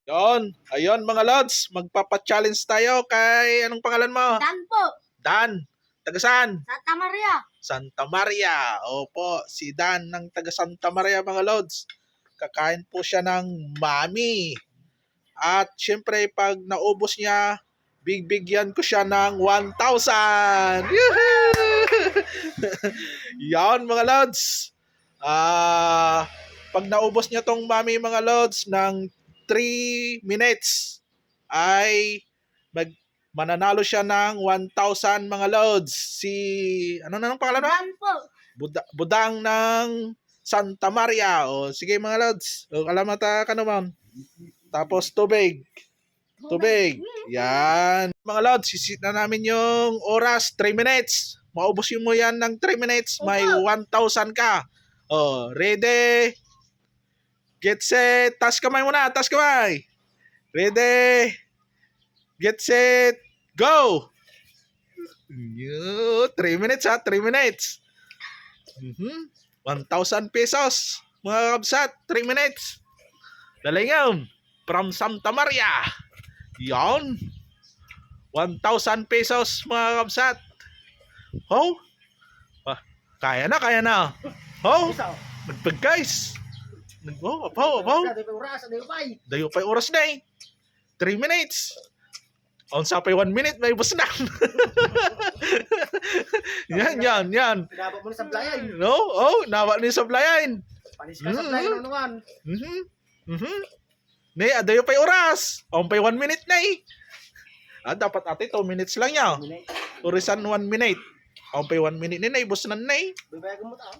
Yon. Ayun mga lods, magpapa-challenge tayo kay anong pangalan mo? Dan po. Dan. Taga saan? Santa Maria. Santa Maria. Opo, si Dan ng taga Santa Maria mga lods. Kakain po siya ng mami. At syempre pag naubos niya, bibigyan ko siya ng 1,000. Yan mga lods. Pag naubos niya tong mami mga lods ng 3 minutes ay mananalo siya ng 1,000 mga lods. Si ano na ang pangalan mo? Dan po. Budang ng Santa Maria. O sige mga lods. O alamata ka naman. Tapos tubig. Tubig. Yan. Mga lods, sisit na namin yung oras. 3 minutes. Maubos mo yan ng 3 minutes. May 1,000 ka. O, ready? Get set. Tas kamay muna. Tas kamay. Ready? Get set. Go! 3 minutes ha. 3 minutes. 1,000 pesos. Mga kabsat. 3 minutes. Lalingam. From Santa Maria. Yan. 1,000 pesos mga kabsat. Oh. Kaya na, kaya na. Oh. Nagpag guys. Oh, apaw. Dayo pa oras na eh. 3 minutes. On sa pa 1 minute, may bus na. yan. Dapat mo na sablayan. No? Oh, nawa ni sablayan. Panis ka sablayan naman. Ne, adayo pa oras. On pa 1 minute na eh. Dapat ate 2 minutes lang ya. Urisan 1 minute. On pa 1 minute ni na, bus na na eh. Bibayag mo ta.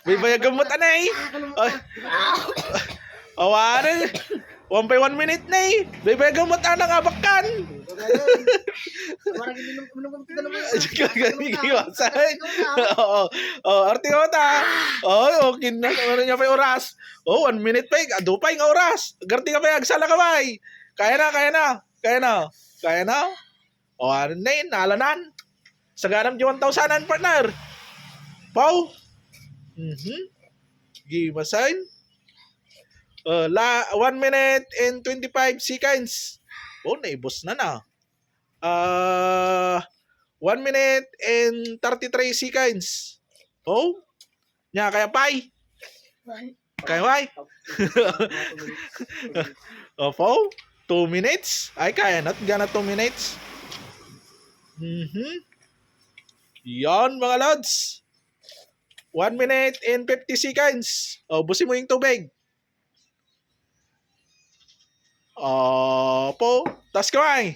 May bayag gamot na eh. Awarin. 1 by 1 minute na eh. May bayag gamot na abakan. Parang minum kita naman. Gagawin. Oo. Arti mo ta. Okay na. Ano niya pa yung oras? 1 minute pa eh. Ado pa yung oras. Garti ka pa yung agsala ka ba eh. Kaya na. Ano na yun? Nalanan. Saganam di 1,000 partner. Pau. Give a sign. 1 minute and 25 seconds. Naibos na na. 1 minute and 33 seconds. Nya kaya pay. Kaya pay. 2 minutes. Ay kaya na. Gana 2 minutes. Yan mga lods. 1 minute and 50 seconds. Busin mo yung tubig. Tas kamay.